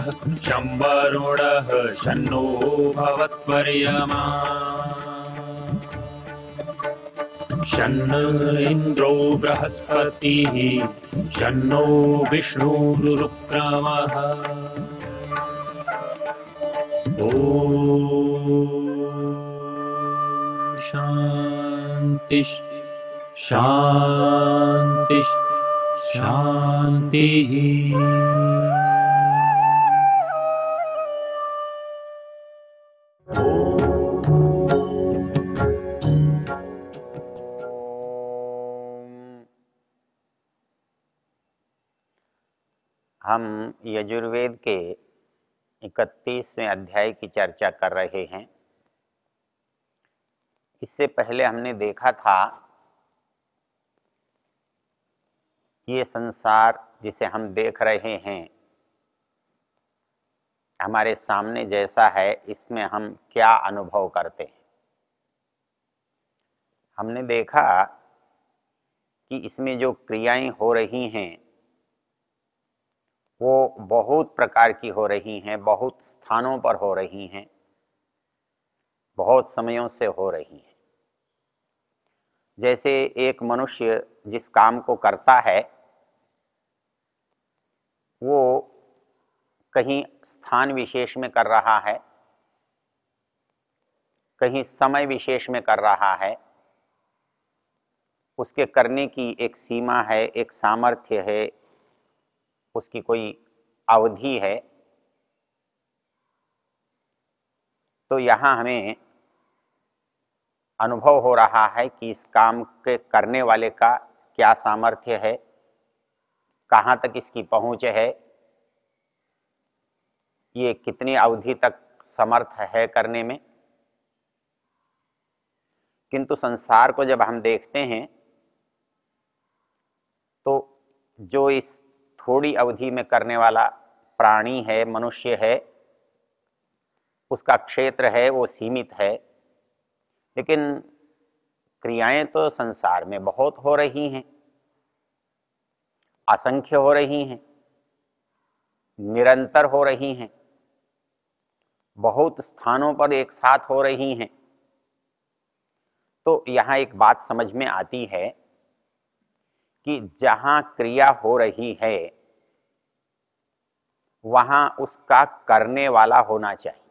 शं वरुणः शन्नो भवत्वर्यमा शन्न इन्द्रो बृहस्पतिः शन्नो विष्णुरुक्रमः ॐ शान्ति शान्ति शान्तिः। हम यजुर्वेद के 31वें अध्याय की चर्चा कर रहे हैं। इससे पहले हमने देखा था ये संसार जिसे हम देख रहे हैं हमारे सामने जैसा है, इसमें हम क्या अनुभव करते हैं। हमने देखा कि इसमें जो क्रियाएं हो रही हैं वो बहुत प्रकार की हो रही हैं, बहुत स्थानों पर हो रही हैं, बहुत समयों से हो रही हैं। जैसे एक मनुष्य जिस काम को करता है वो कहीं स्थान विशेष में कर रहा है, कहीं समय विशेष में कर रहा है। उसके करने की एक सीमा है, एक सामर्थ्य है, उसकी कोई अवधि है। तो यहाँ हमें अनुभव हो रहा है कि इस काम के करने वाले का क्या सामर्थ्य है, कहाँ तक इसकी पहुँच है, ये कितनी अवधि तक समर्थ है करने में। किंतु संसार को जब हम देखते हैं तो जो इस थोड़ी अवधि में करने वाला प्राणी है, मनुष्य है, उसका क्षेत्र है वो सीमित है। लेकिन क्रियाएं तो संसार में बहुत हो रही हैं, असंख्य हो रही हैं, निरंतर हो रही हैं, बहुत स्थानों पर एक साथ हो रही हैं। तो यहाँ एक बात समझ में आती है कि जहाँ क्रिया हो रही है वहाँ उसका करने वाला होना चाहिए।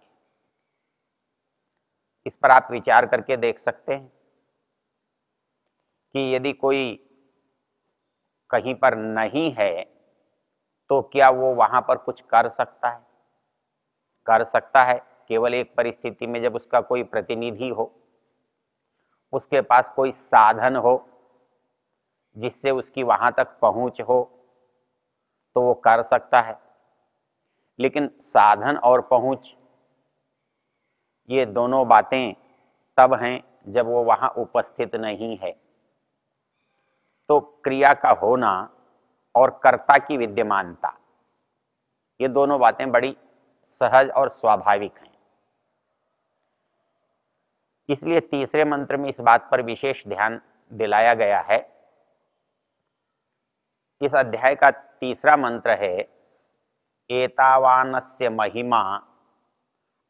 इस पर आप विचार करके देख सकते हैं कि यदि कोई कहीं पर नहीं है तो क्या वो वहाँ पर कुछ कर सकता है? कर सकता है केवल एक परिस्थिति में, जब उसका कोई प्रतिनिधि हो, उसके पास कोई साधन हो जिससे उसकी वहाँ तक पहुँच हो, तो वो कर सकता है। लेकिन साधन और पहुँच ये दोनों बातें तब हैं जब वो वहाँ उपस्थित नहीं है। तो क्रिया का होना और कर्ता की विद्यमानता, ये दोनों बातें बड़ी सहज और स्वाभाविक हैं। इसलिए तीसरे मंत्र में इस बात पर विशेष ध्यान दिलाया गया है। इस अध्याय का तीसरा मंत्र है एतावानस्य महिमा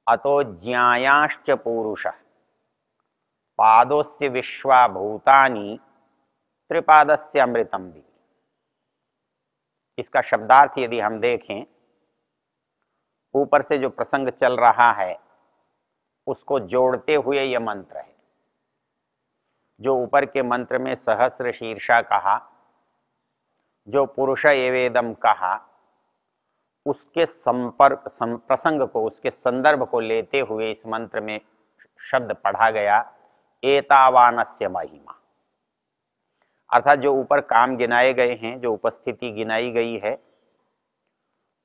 अतो ज्ञायाश्च पूरुषः पादोस्य विश्वा भूतानि त्रिपादस्य अमृतम भी। इसका शब्दार्थ यदि हम देखें, ऊपर से जो प्रसंग चल रहा है उसको जोड़ते हुए यह मंत्र है। जो ऊपर के मंत्र में सहस्र शीर्षा कहा, जो पुरुष एवेदम कहा, उसके संपर्क प्रसंग को, उसके संदर्भ को लेते हुए इस मंत्र में शब्द पढ़ा गया एतावानस्य महिमा। अर्थात जो ऊपर काम गिनाए गए हैं, जो उपस्थिति गिनाई गई है,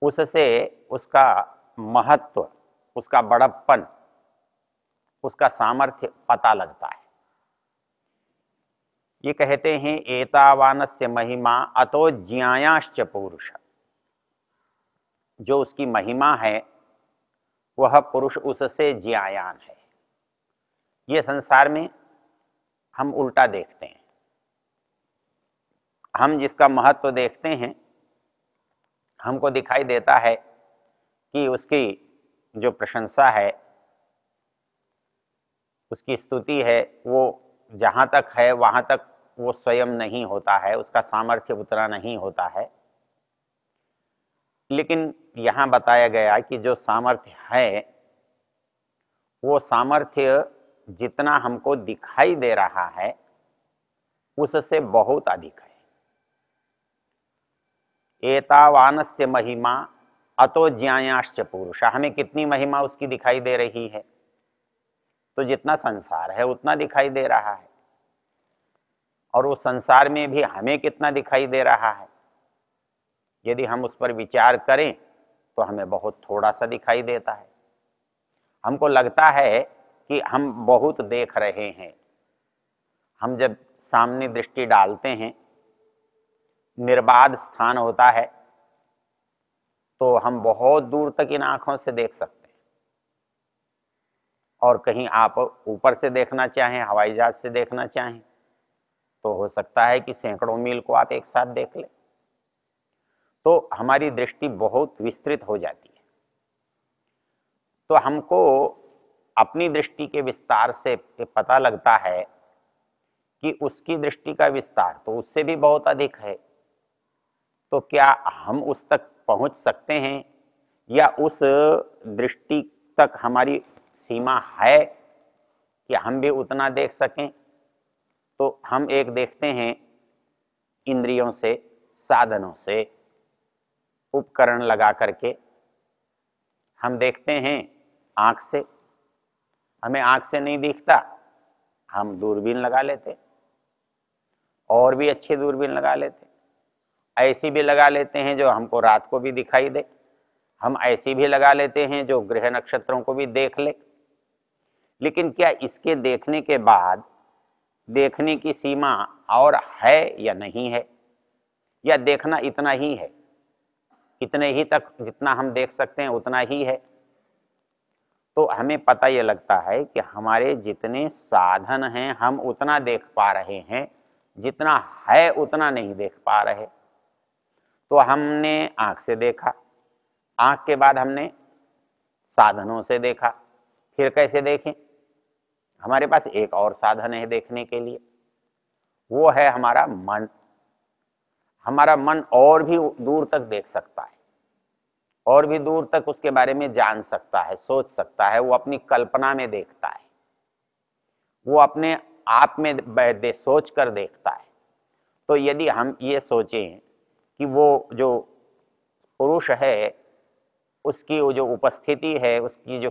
उससे उसका महत्व, उसका बड़प्पन, उसका सामर्थ्य पता लगता है। ये कहते हैं एतावानस्य महिमा अतो ज्ञायाश्च पुरुष। जो उसकी महिमा है वह पुरुष उससे ज्ञायान है। ये संसार में हम उल्टा देखते हैं। हम जिसका महत्व देखते हैं, हमको दिखाई देता है कि उसकी जो प्रशंसा है, उसकी स्तुति है, वो जहाँ तक है वहाँ तक वो स्वयं नहीं होता है, उसका सामर्थ्य उतना नहीं होता है। लेकिन यहाँ बताया गया कि जो सामर्थ्य है, वो सामर्थ्य जितना हमको दिखाई दे रहा है उससे बहुत अधिक है। एतावानस्य महिमा अतो ज्ञायाश्च पुरुष, हमें कितनी महिमा उसकी दिखाई दे रही है? तो जितना संसार है उतना दिखाई दे रहा है, और वो संसार में भी हमें कितना दिखाई दे रहा है। यदि हम उस पर विचार करें तो हमें बहुत थोड़ा सा दिखाई देता है। हमको लगता है कि हम बहुत देख रहे हैं। हम जब सामने दृष्टि डालते हैं, निर्बाध स्थान होता है, तो हम बहुत दूर तक इन आंखों से देख सकते हैं। और कहीं आप ऊपर से देखना चाहें, हवाई जहाज से देखना चाहें, तो हो सकता है कि सैकड़ों मील को आप एक साथ देख लें। तो हमारी दृष्टि बहुत विस्तृत हो जाती है। तो हमको अपनी दृष्टि के विस्तार से पता लगता है कि उसकी दृष्टि का विस्तार तो उससे भी बहुत अधिक है। तो क्या हम उस तक पहुंच सकते हैं, या उस दृष्टि तक हमारी सीमा है कि हम भी उतना देख सकें? तो हम एक देखते हैं, इंद्रियों से, साधनों से, उपकरण लगा करके हम देखते हैं। आंख से हमें आंख से नहीं दिखता, हम दूरबीन लगा लेते, और भी अच्छी दूरबीन लगा लेते, ऐसी भी लगा लेते हैं जो हमको रात को भी दिखाई दे, हम ऐसी भी लगा लेते हैं जो ग्रह नक्षत्रों को भी देख ले। लेकिन क्या इसके देखने के बाद देखने की सीमा और है या नहीं है, या देखना इतना ही है, इतने ही तक जितना हम देख सकते हैं उतना ही है? तो हमें पता ये लगता है कि हमारे जितने साधन हैं हम उतना देख पा रहे हैं, जितना है उतना नहीं देख पा रहे। तो हमने आंख से देखा, आंख के बाद हमने साधनों से देखा, फिर कैसे देखें? हमारे पास एक और साधन है देखने के लिए, वो है हमारा मन। हमारा मन और भी दूर तक देख सकता है, और भी दूर तक उसके बारे में जान सकता है, सोच सकता है। वो अपनी कल्पना में देखता है, वो अपने आप में सोच कर देखता है। तो यदि हम ये सोचें कि वो जो पुरुष है, उसकी वो जो उपस्थिति है, उसकी जो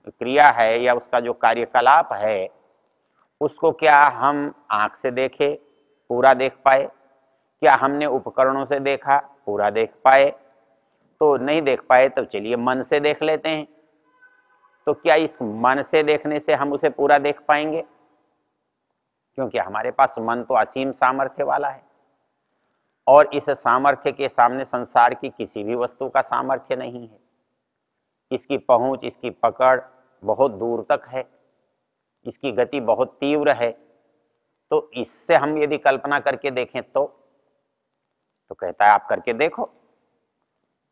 क्रिया है, या उसका जो कार्यकलाप है, उसको क्या हम आंख से देखे, पूरा देख पाए? क्या हमने उपकरणों से देखा, पूरा देख पाए? तो नहीं देख पाए। तो चलिए मन से देख लेते हैं। तो क्या इस मन से देखने से हम उसे पूरा देख पाएंगे? क्योंकि हमारे पास मन तो असीम सामर्थ्य वाला है, और इस सामर्थ्य के सामने संसार की किसी भी वस्तु का सामर्थ्य नहीं है। इसकी पहुंच, इसकी पकड़ बहुत दूर तक है, इसकी गति बहुत तीव्र है। तो इससे हम यदि कल्पना करके देखें तो कहता है आप करके देखो,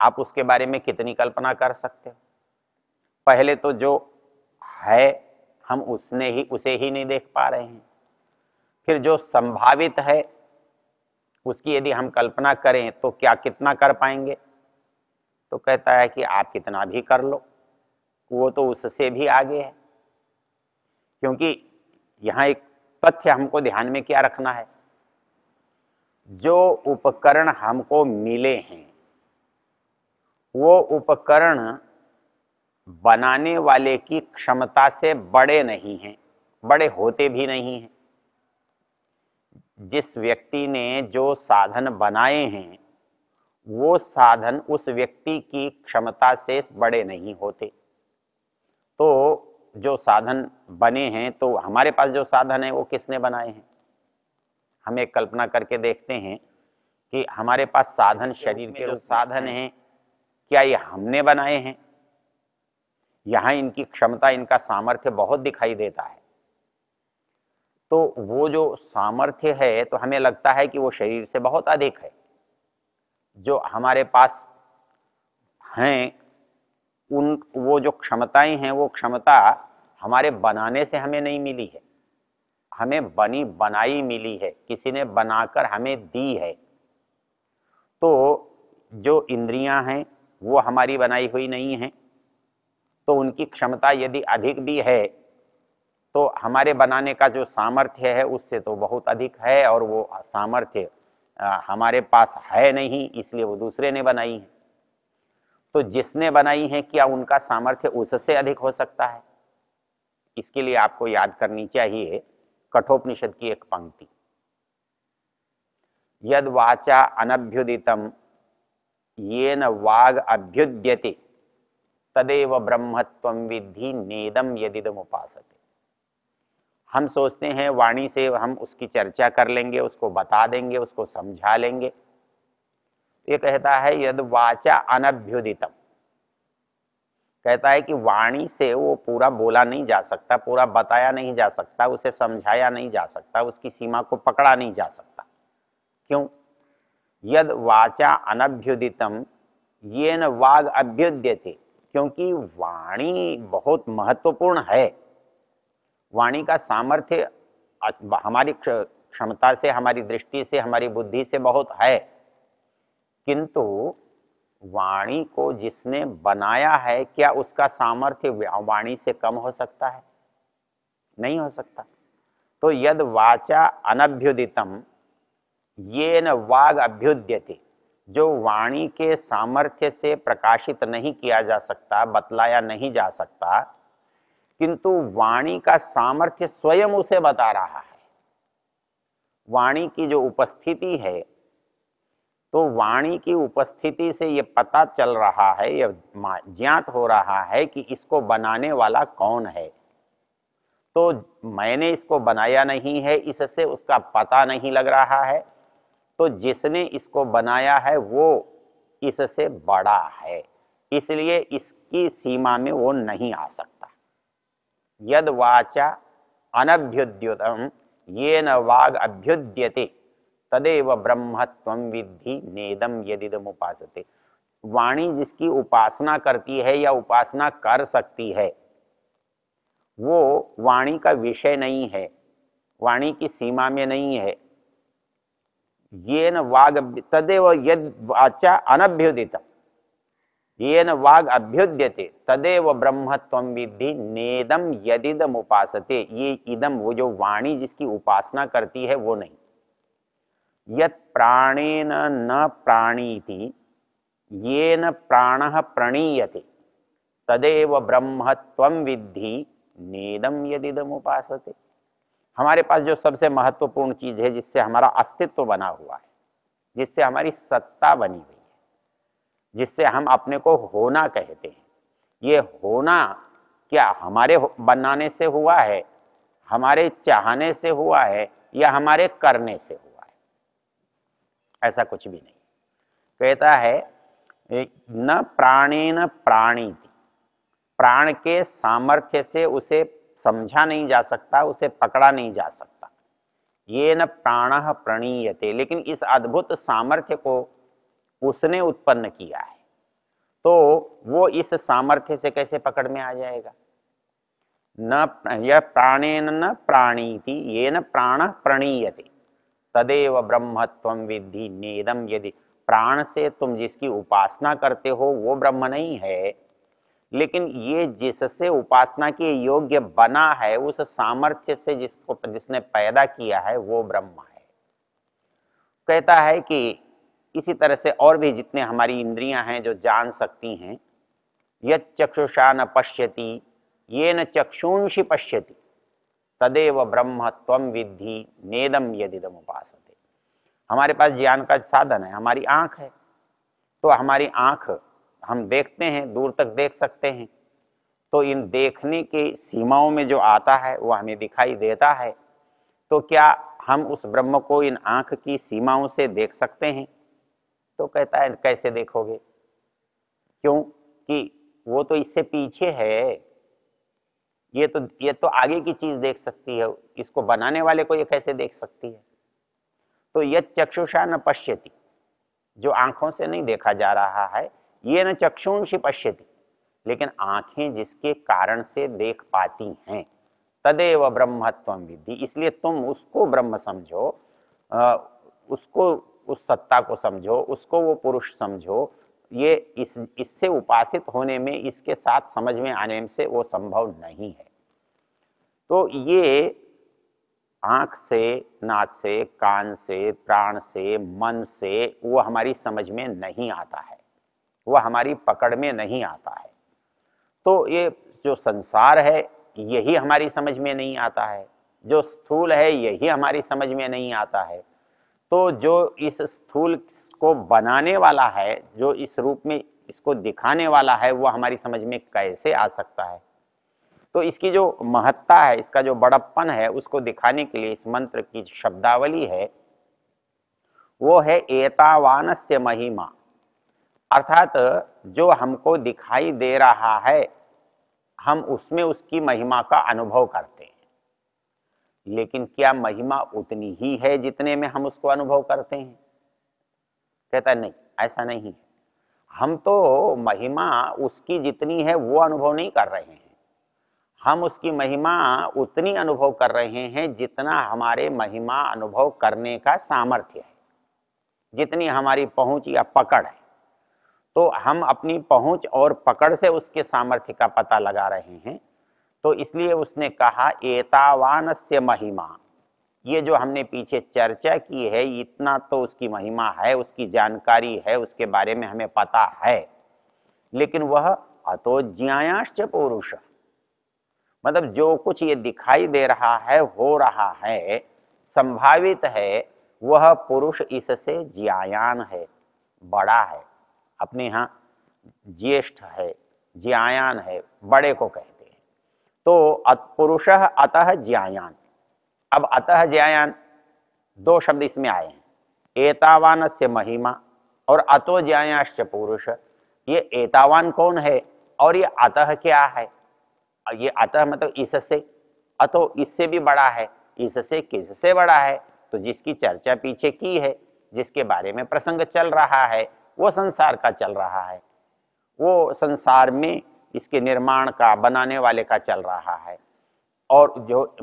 आप उसके बारे में कितनी कल्पना कर सकते हो? पहले तो जो है हम उसे ही नहीं देख पा रहे हैं। फिर जो संभावित है उसकी यदि हम कल्पना करें तो क्या कितना कर पाएंगे? तो कहता है कि आप कितना भी कर लो, वो तो उससे भी आगे है। क्योंकि यहाँ एक तथ्य हमको ध्यान में क्या रखना है, जो उपकरण हमको मिले हैं वो उपकरण बनाने वाले की क्षमता से बड़े नहीं हैं, बड़े होते भी नहीं हैं। जिस व्यक्ति ने जो साधन बनाए हैं वो साधन उस व्यक्ति की क्षमता से बड़े नहीं होते। तो जो साधन बने हैं, तो हमारे पास जो साधन है वो किसने बनाए हैं? हम एक कल्पना करके देखते हैं कि हमारे पास साधन, शरीर के जो साधन हैं, क्या ये हमने बनाए हैं? यहाँ इनकी क्षमता, इनका सामर्थ्य बहुत दिखाई देता है। तो वो जो सामर्थ्य है तो हमें लगता है कि वो शरीर से बहुत अधिक है। जो हमारे पास हैं वो जो क्षमताएं हैं, वो क्षमता हमारे बनाने से हमें नहीं मिली है, हमें बनी बनाई मिली है, किसी ने बनाकर हमें दी है। तो जो इंद्रियां हैं वो हमारी बनाई हुई नहीं हैं, तो उनकी क्षमता यदि अधिक भी है तो हमारे बनाने का जो सामर्थ्य है उससे तो बहुत अधिक है, और वो सामर्थ्य हमारे पास है नहीं, इसलिए वो दूसरे ने बनाई है। तो जिसने बनाई है क्या उनका सामर्थ्य उससे अधिक हो सकता है? इसके लिए आपको याद करनी चाहिए कठोपनिषद की एक पंक्ति, यद वाचा अनभ्युदितम येन वाग अभ्युद्यते तदेव ब्रह्मत्वं विद्धि नेदम यदिदम उपासते। हम सोचते हैं वाणी से हम उसकी चर्चा कर लेंगे, उसको बता देंगे, उसको समझा लेंगे। ये कहता है यद वाचा अनभ्युदितम, कहता है कि वाणी से वो पूरा बोला नहीं जा सकता, पूरा बताया नहीं जा सकता, उसे समझाया नहीं जा सकता, उसकी सीमा को पकड़ा नहीं जा सकता। क्यों? यद वाचा अनभ्युदितम येन वाग अभ्युद्यते, क्योंकि वाणी बहुत महत्वपूर्ण है। वाणी का सामर्थ्य हमारी क्षमता से, हमारी दृष्टि से, हमारी बुद्धि से बहुत है, किंतु वाणी को जिसने बनाया है क्या उसका सामर्थ्य वाणी से कम हो सकता है? नहीं हो सकता। तो यद वाचा अनभ्युदितम येन वाग अभ्युद्यते, जो वाणी के सामर्थ्य से प्रकाशित नहीं किया जा सकता, बतलाया नहीं जा सकता, किंतु वाणी का सामर्थ्य स्वयं उसे बता रहा है। वाणी की जो उपस्थिति है, तो वाणी की उपस्थिति से ये पता चल रहा है, यह ज्ञात हो रहा है कि इसको बनाने वाला कौन है। तो मैंने इसको बनाया नहीं है, इससे उसका पता नहीं लग रहा है, तो जिसने इसको बनाया है वो इससे बड़ा है, इसलिए इसकी सीमा में वो नहीं आ सकता। यद वाचा अनभ्युद्युतम येन वाग अभ्युद्यते तदेव ब्रह्मत्वं विद्धि नेदम यदिदम उपासते। वाणी जिसकी उपासना करती है या उपासना कर सकती है, वो वाणी का विषय नहीं है, वाणी की सीमा में नहीं है। येन वाग तदेव यद वाचा अनभ्युदितम येन वाग अभ्युद्यते तदेव ब्रह्मत्वं विद्धि नेदम यदिदम उपासते। ये इदम, वो जो वाणी जिसकी उपासना करती है वो नहीं। यत् प्राणेन न प्राणीति येन प्राणः प्रणीयते तदेव ब्रह्मत्वं विद्धि नेदम यदिदम उपासते। हमारे पास जो सबसे महत्वपूर्ण चीज है, जिससे हमारा अस्तित्व बना हुआ है, जिससे हमारी सत्ता बनी हुई है, जिससे हम अपने को होना कहते हैं, ये होना क्या हमारे बनाने से हुआ है, हमारे चाहने से हुआ है, या हमारे करने से हुआ है? ऐसा कुछ भी नहीं। कहता है न प्राणेन प्राणीति, प्राण के सामर्थ्य से उसे समझा नहीं जा सकता, उसे पकड़ा नहीं जा सकता। ये न प्राणः प्रणीयते, लेकिन इस अद्भुत सामर्थ्य को उसने उत्पन्न किया है, तो वो इस सामर्थ्य से कैसे पकड़ में आ जाएगा? न यह प्राणेन न प्राणीति येन प्राणः प्रणीयते तदेव ब्रह्मत्वं विद्धि नेदम यदि। प्राण से तुम जिसकी उपासना करते हो वो ब्रह्म नहीं है, लेकिन ये जिससे उपासना के योग्य बना है, उस सामर्थ्य से जिसने पैदा किया है वो ब्रह्म है। कहता है कि इसी तरह से और भी जितने हमारी इंद्रियां हैं जो जान सकती हैं, यत् चक्षुषा न पश्यति येन चक्षुंषि पश्यति तदेव ब्रह्मत्वं विद्धि नेदम यदिदम उपासते। हमारे पास ज्ञान का साधन है, हमारी आंख है, तो हमारी आंख, हम देखते हैं, दूर तक देख सकते हैं, तो इन देखने की सीमाओं में जो आता है वो हमें दिखाई देता है। तो क्या हम उस ब्रह्म को इन आंख की सीमाओं से देख सकते हैं? तो कहता है कैसे देखोगे, क्योंकि वो तो इससे पीछे है, ये तो आगे की चीज देख सकती है, इसको बनाने वाले को ये कैसे देख सकती है? तो यत् चक्षुषा न पश्यति, जो आंखों से नहीं देखा जा रहा है, ये न चक्षुंषि पश्यति, लेकिन आंखें जिसके कारण से देख पाती हैं, तदेव ब्रह्मत्वम विद्धि, इसलिए तुम उसको ब्रह्म समझो, उसको, उस सत्ता को समझो, उसको वो पुरुष समझो। ये इससे उपासित होने में, इसके साथ समझ में आने से वो संभव नहीं है। तो ये आंख से, नाक से, कान से, प्राण से, मन से वो हमारी समझ में नहीं आता है, वह हमारी पकड़ में नहीं आता है। तो ये जो संसार है यही हमारी समझ में नहीं आता है, जो स्थूल है यही हमारी समझ में नहीं आता है। तो जो इस स्थूल को बनाने वाला है, जो इस रूप में इसको दिखाने वाला है, वो हमारी समझ में कैसे आ सकता है? तो इसकी जो महत्ता है, इसका जो बड़प्पन है, उसको दिखाने के लिए इस मंत्र की शब्दावली है वो है एतावानस्य महिमा, अर्थात जो हमको दिखाई दे रहा है हम उसमें उसकी महिमा का अनुभव करते हैं, लेकिन क्या महिमा उतनी ही है जितने में हम उसको अनुभव करते हैं? कहता नहीं, ऐसा नहीं है। हम तो महिमा उसकी जितनी है वो अनुभव नहीं कर रहे हैं, हम उसकी महिमा उतनी अनुभव कर रहे हैं जितना हमारे महिमा अनुभव करने का सामर्थ्य है, जितनी हमारी पहुंच या पकड़ है। तो हम अपनी पहुंच और पकड़ से उसके सामर्थ्य का पता लगा रहे हैं। तो इसलिए उसने कहा एतावानस्य महिमा, ये जो हमने पीछे चर्चा की है, इतना तो उसकी महिमा है, उसकी जानकारी है, उसके बारे में हमें पता है, लेकिन वह अतो ज्ञायाश्च पुरुष, मतलब जो कुछ ये दिखाई दे रहा है, हो रहा है, संभावित है, वह पुरुष इससे ज्ञायान है, बड़ा है, अपने यहाँ ज्येष्ठ है, ज्ञायान है, बड़े को कहते हैं। तो पुरुष अतः ज्ञायान, अब अतः ज्ञायान दो शब्द इसमें आए हैं, एतावानस्य महिमा और अतो ज्ञायाश्च पुरुष। ये एतावान कौन है और ये अतः क्या है? ये अतः मतलब इससे, अतो इससे भी बड़ा है, इससे किससे बड़ा है? तो जिसकी चर्चा पीछे की है, जिसके बारे में प्रसंग चल रहा है, वो संसार का चल रहा है, वो संसार में इसके निर्माण का, बनाने वाले का चल रहा है। और जो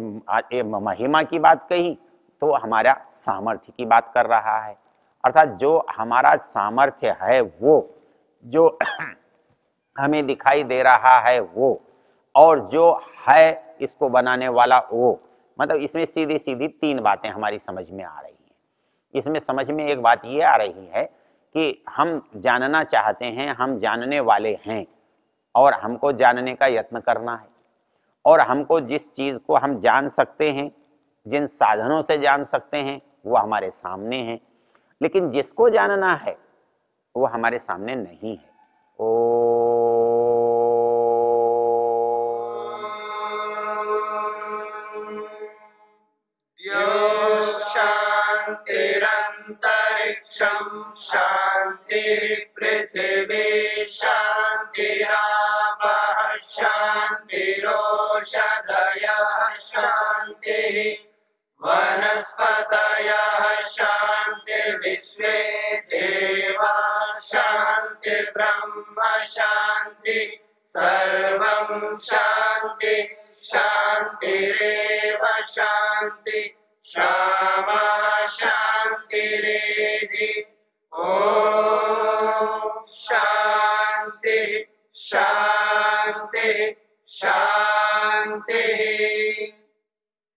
महिमा की बात कही तो हमारा सामर्थ्य की बात कर रहा है, अर्थात जो हमारा सामर्थ्य है, वो जो हमें दिखाई दे रहा है वो, और जो है इसको बनाने वाला वो, मतलब इसमें सीधी सीधी तीन बातें हमारी समझ में आ रही हैं। इसमें समझ में एक बात ये आ रही है कि हम जानना चाहते हैं, हम जानने वाले हैं, और हमको जानने का यत्न करना है, और हमको जिस चीज को हम जान सकते हैं, जिन साधनों से जान सकते हैं, वो हमारे सामने हैं, लेकिन जिसको जानना है वो हमारे सामने नहीं है। शांतिरंतरिक्षं शांति पृथिवी शांतिरापः शांतिरोषधयः शांति वनस्पतयः शांतिर्विश्वे देवा शांतिर्ब्रह्म शांति सर्वं शांति शांतिरेव शांति क्षमा शांतिरेधि। ओम शांति शांति शांति।